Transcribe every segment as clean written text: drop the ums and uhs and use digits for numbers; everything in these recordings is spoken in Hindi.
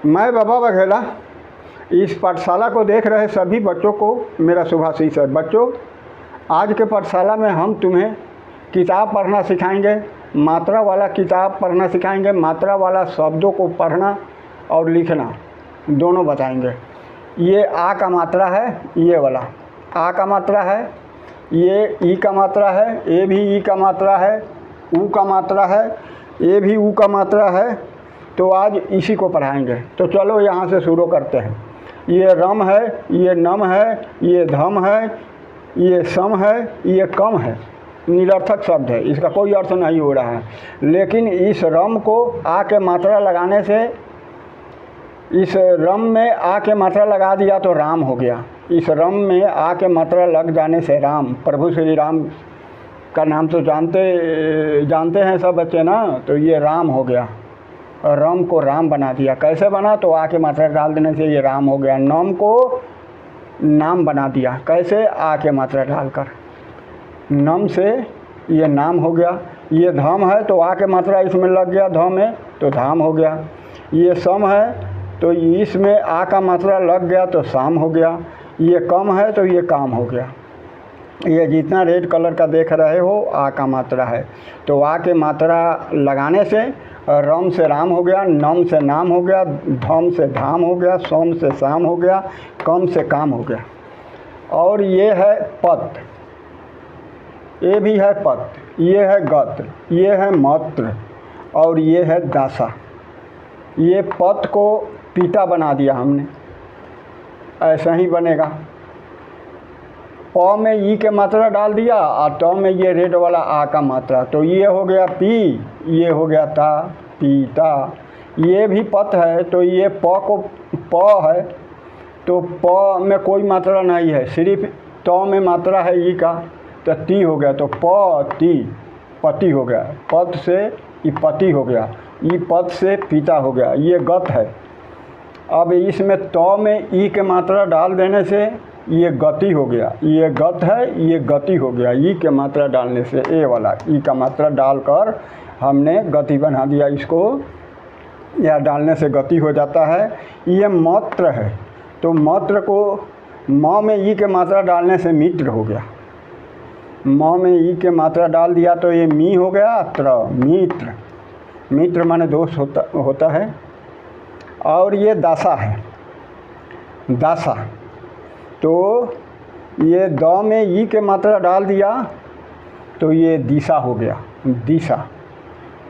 मैं बाबा बघेला इस पाठशाला को देख रहे सभी बच्चों को मेरा शुभाशीष है। बच्चों, आज के पाठशाला में हम तुम्हें किताब पढ़ना सिखाएंगे, मात्रा वाला किताब पढ़ना सिखाएंगे। मात्रा वाला शब्दों को पढ़ना और लिखना दोनों बताएंगे। ये आ का मात्रा है, ये वाला आ का मात्रा है, ये ई का मात्रा है, ए भी ई का मात्रा है, ऊ का मात्रा है, ए भी ऊ का मात्रा है। तो आज इसी को पढ़ाएंगे। तो चलो यहाँ से शुरू करते हैं। ये रम है, ये नम है, ये धम है, ये सम है, ये कम है। निरर्थक शब्द है, इसका कोई अर्थ नहीं हो रहा है। लेकिन इस रम को आ के मात्रा लगाने से, इस रम में आ के मात्रा लगा दिया तो राम हो गया। इस रम में आ के मात्रा लग जाने से राम, प्रभु श्री राम का नाम तो जानते हैं सब बच्चे ना। तो ये राम हो गया, रम को राम बना दिया। कैसे बना? तो आ के मात्रा डाल देने से ये राम हो गया। नम को नाम बना दिया। कैसे? आ के मात्रा डालकर। नम से ये नाम हो गया। ये धम है तो आ के मात्रा इसमें लग गया, धम में तो धाम हो गया। ये सम है तो इसमें आ का मात्रा लग गया तो शाम हो गया। ये कम है तो ये काम हो गया। ये जितना रेड कलर का देख रहे हो आ का मात्रा है। तो आ के मात्रा लगाने से रम से राम हो गया, नम से नाम हो गया, धम से धाम हो गया, सोम से शाम हो गया, कम से काम हो गया। और ये है पत, ये भी है पत, ये है गत, ये है मात्र और ये है दासा। ये पत को पीता बना दिया हमने, ऐसा ही बनेगा। प में ई के मात्रा डाल दिया और त में ये रेड वाला आ का मात्रा, तो ये हो गया पी, ये हो गया ता, पीता। ये भी पत है तो ये प को प है तो प में कोई मात्रा नहीं है, सिर्फ त में मात्रा है ई का, तो ती हो गया। तो प ती पति हो गया। पत से ई पति हो गया, ई पत से पीता हो गया। ये गत है। अब इसमें त में ई के मात्रा डाल देने से ये गति हो गया। ये गत है, ये गति हो गया। ई के मात्रा डालने से, ए वाला ई का मात्रा डालकर हमने गति बना दिया इसको, या डालने से गति हो जाता है। ये मात्र है तो मात्र को म में ई के मात्रा डालने से मित्र हो गया। म में ई के मात्रा डाल दिया तो ये मी हो गया, त्र मित्र। मित्र माने दोस्त होता है। और ये दासा है, दासा। तो ये द में ई के मात्रा डाल दिया तो ये दिशा हो गया, दिशा।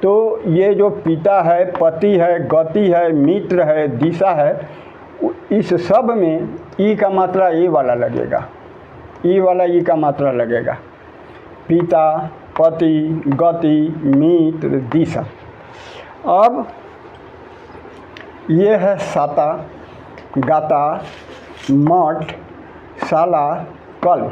तो ये जो पिता है, पति है, गति है, मित्र है, दिशा है, इस सब में ई का मात्रा ए वाला लगेगा, ई वाला ई का मात्रा लगेगा। पिता, पति, गति, मित्र, दिशा। अब ये है साता, गाता, मठ, साला, कल।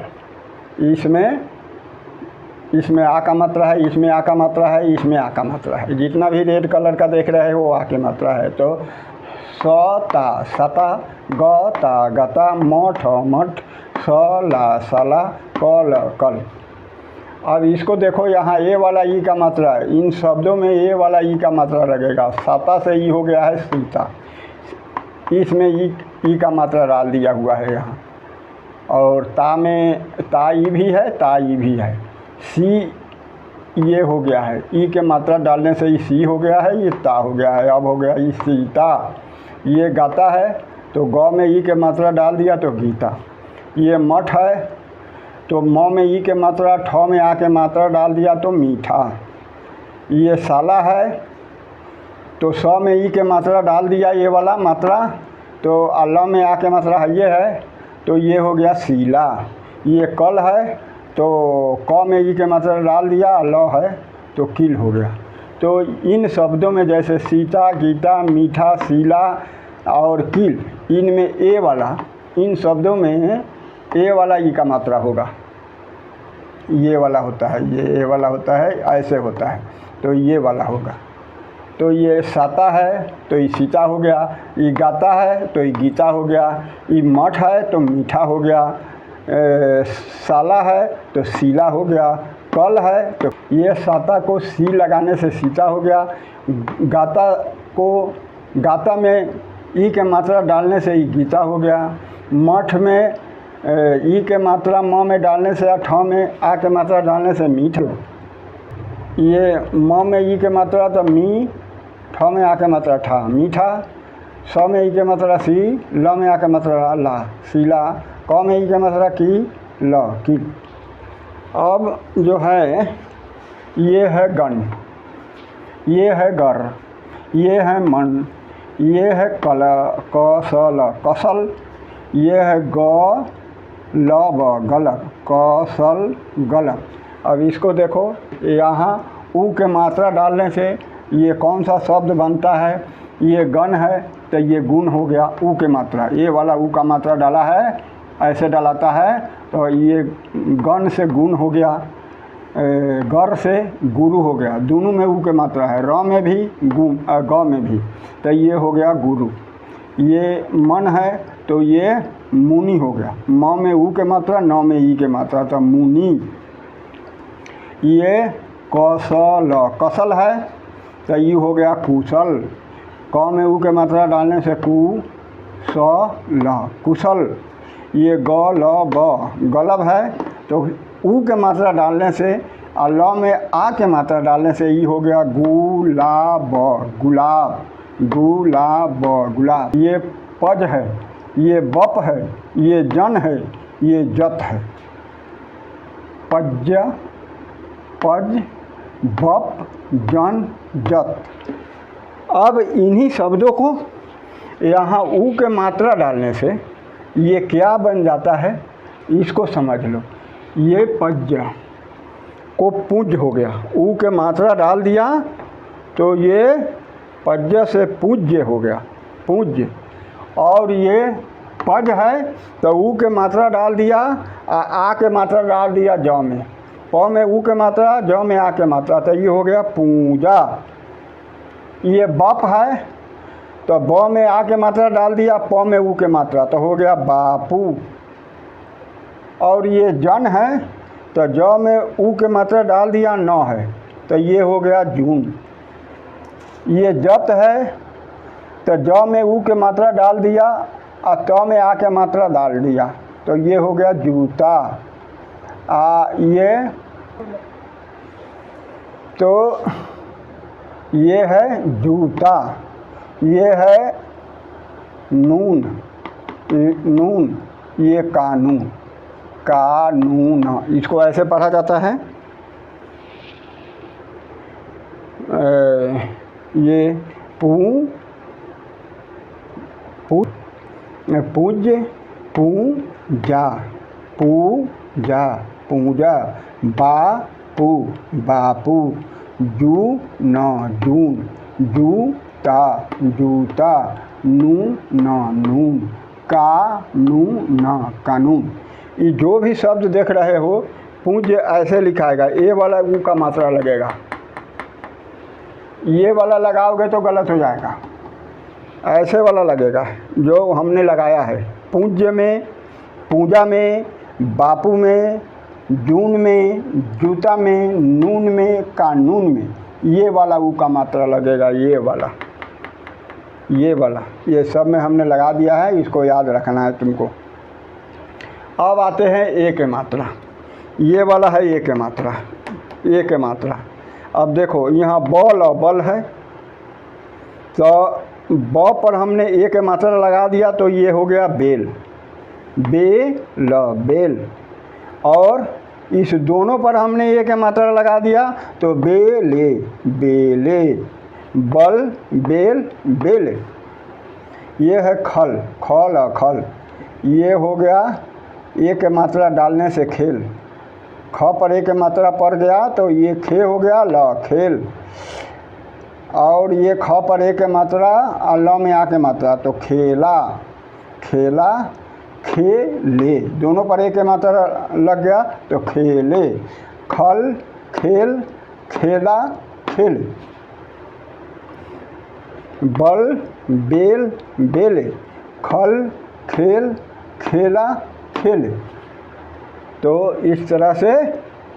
इसमें आ का मात्रा है, इसमें आ का मात्रा है, इसमें आ का मात्रा है। जितना भी रेड कलर का देख रहे हो वो आ की मात्रा है। तो सता, सता, गता, गता, मठ, मठ, सला, सला, कल, कल। अब इसको देखो, यहाँ ए वाला ई का मात्रा है। इन शब्दों में ए वाला ई का मात्रा लगेगा। साता से ई हो गया है सीता, इसमें ई का मात्रा डाल दिया हुआ है यहाँ। और ता में ता ई भी है, ता ई भी है। सी ये हो गया है, ई के मात्रा डालने से ई सी हो गया है, ये ता हो गया है। अब हो गया ई सीता। ये गाता है तो गौ में ई के मात्रा डाल दिया तो गीता। ये मठ है तो म में ई के मात्रा, ठ में आ के मात्रा डाल दिया तो मीठा। ये साला है तो स में ई के मात्रा डाल दिया, ये वाला मात्रा, तो अल्लाह में आ के मात्रा है, ये है तो ये हो गया सीला। ये कल है तो क में ई के मात्रा डाल दिया, अल्लाह है तो किल हो गया। तो इन शब्दों में जैसे सीता, गीता, मीठा, सीला और किल, इनमें ए वाला, इन शब्दों में ए वाला ई का मात्रा होगा। ये वाला होता है, ये ए वाला होता है, ऐसे होता है तो ये वाला होगा। तो ये साता है तो ये सीता हो गया, ये गाता है तो ये गीता हो गया, ये मठ है तो मीठा हो गया, साला है तो सीला हो गया, कल है तो ये साता को सी लगाने से सीता हो गया। गाता को, गाता में ई के मात्रा डालने से ई गीता हो गया। मठ में ई के मात्रा म में डालने से या ठ में आ के मात्रा डालने से मीठ। ये म में ई के मात्रा तो मी, ठ में आ के मात्रा ठा मीठा। स में ई के मात्रा सी, ल में आ के मात्रा ला सीला। क में ई के मात्रा की, ल की। अब जो है ये है गण, ये है गर, ये है मन, ये है कल कसल कसल, ये है ग ल ब गलक कसल गलक। अब इसको देखो, यहाँ ऊ के मात्रा डालने से ये कौन सा शब्द बनता है? ये गण है तो ये गुण हो गया ऊ के मात्रा। ये वाला ऊ का मात्रा डाला है, ऐसे डालाता है तो ये गण से गुण हो गया, गर से गुरु हो गया। दोनों में ऊ के मात्रा है, र में भी ग में भी, तो ये हो गया गुरु। ये मन है तो ये मुनि हो गया। म में ऊ के मात्रा, न में ई के मात्रा, तो मुनि। ये कौशल कसल है तो ये हो गया कुशल। क में ऊ के मात्रा डालने से कु स ल कुशल। ये ग ल ब गलब है तो ऊ के मात्रा डालने से और ल में आ के मात्रा डालने से ये हो गया गुलाब गुलाब गुलाब गुलाब। ये पज है, ये बप है, ये जन है, ये जत है। पज पज बप जन जत। अब इन्हीं शब्दों को यहाँ ऊ के मात्रा डालने से ये क्या बन जाता है, इसको समझ लो। ये पज को पूज्य हो गया, ऊ के मात्रा डाल दिया तो ये पज से पूज्य हो गया पूज्य। और ये पज है तो ऊ के मात्रा डाल दिया, आ के मात्रा डाल दिया ज में, प में ऊ के मात्रा, ज में आ के मात्रा, तो ये हो गया पूजा। ये बप है तो ब में आ के मात्रा डाल दिया, प में ऊ के मात्रा, तो हो गया बापू। और ये जन है तो ज में ऊ के मात्रा डाल दिया, न है तो ये हो गया जून। ये जत है तो ज में ऊ के मात्रा डाल दिया और त में आ के मात्रा डाल दिया, तो ये हो गया जूता। ये तो ये है जूता। ये है नून नून, ये कानून कानून। इसको ऐसे पढ़ा जाता है, ये पूज्य पूजा पूजा पूजा। बापू बापू। जून जून जूता जूता। नून नून। कानून कानून। ये जो भी शब्द देख रहे हो पूज्य ऐसे लिखाएगा, ए वाला ऊ का मात्रा लगेगा, ये वाला लगाओगे तो गलत हो जाएगा, ऐसे वाला लगेगा जो हमने लगाया है। पूज्य में, पूजा में, बापू में, जून में, जूता में, नून में, कानून में, ये वाला ऊ का मात्रा लगेगा, ये वाला ये वाला, ये सब में हमने लगा दिया है, इसको याद रखना है तुमको। अब आते हैं ए के मात्रा। ये वाला है ए के मात्रा, ए के मात्रा। अब देखो यहाँ बल और बल है तो ब पर हमने ए के मात्रा लगा दिया तो ये हो गया बेल बेल बेल। और इस दोनों पर हमने ए के मात्रा लगा दिया तो बेले बेले। बल बेल बेले। ये है खल खल खल। ये हो गया ए के मात्रा डालने से खेल। ख पर ए के मात्रा पड़ गया तो ये खे हो गया ल खेल। और ये ख पर ए के मात्रा और ल में आ के मात्रा तो खेला खेला खेले। दोनों पर ए के मात्रा लग गया तो खेले। खल खेल खेला खेल। बल बेल बेले। खल खेल खेला खेले। तो इस तरह से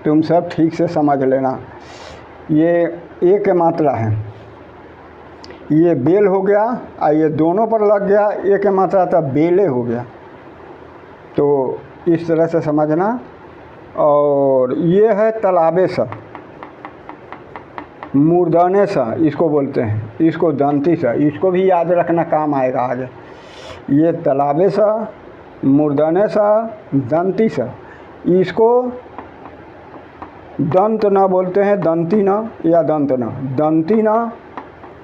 तुम सब ठीक से समझ लेना। ये ए के मात्रा है। ये बेल हो गया और ये दोनों पर लग गया, ए के मात्रा तब बेले हो गया। तो इस तरह से समझना। और ये है तालाबे सा, मूर्धन्य सा इसको बोलते हैं, इसको दंती सा, इसको भी याद रखना काम आएगा आगे। ये तालाबे सा, मूर्धन्य सा, दंती सा, इसको दंत न बोलते हैं, दंती न या दंत न, दंती न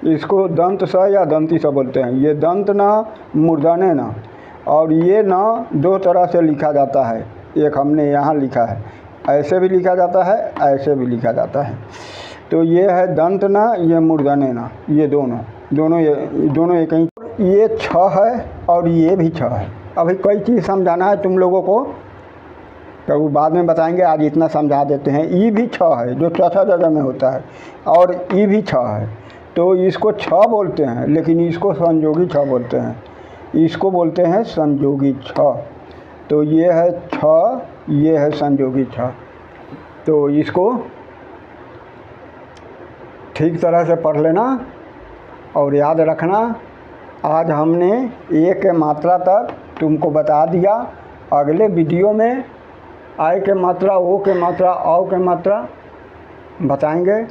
इसको दंत सा या दंती सा बोलते हैं। ये दंत न, मूर्धन्य न। और ये न दो तरह से लिखा जाता है, एक हमने यहाँ लिखा है, ऐसे भी लिखा जाता है, ऐसे भी लिखा जाता है। तो ये है दंत न, ये मूर्धन्य न, ये दोनों एक ही। ये छ है और ये भी छ है। अभी कई चीज़ समझाना है तुम लोगों को, तो वो बाद में बताएंगे, आज इतना समझा देते हैं। ई भी छ है जो चौथा जगह में होता है, और ई भी छ है। तो इसको छ बोलते हैं, लेकिन इसको संयोगी छ बोलते हैं, इसको बोलते हैं संयोगी छ। तो ये है छ, ये है संयोगी छ। तो इसको ठीक तरह से पढ़ लेना और याद रखना। आज हमने ए के मात्रा तक तुमको बता दिया। अगले वीडियो में आय के मात्रा, ओ के मात्रा, औ के मात्रा बताएंगे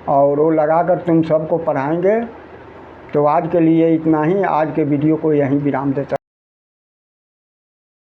और वो लगाकर तुम सबको पढ़ाएंगे। तो आज के लिए इतना ही। आज के वीडियो को यहीं विराम देता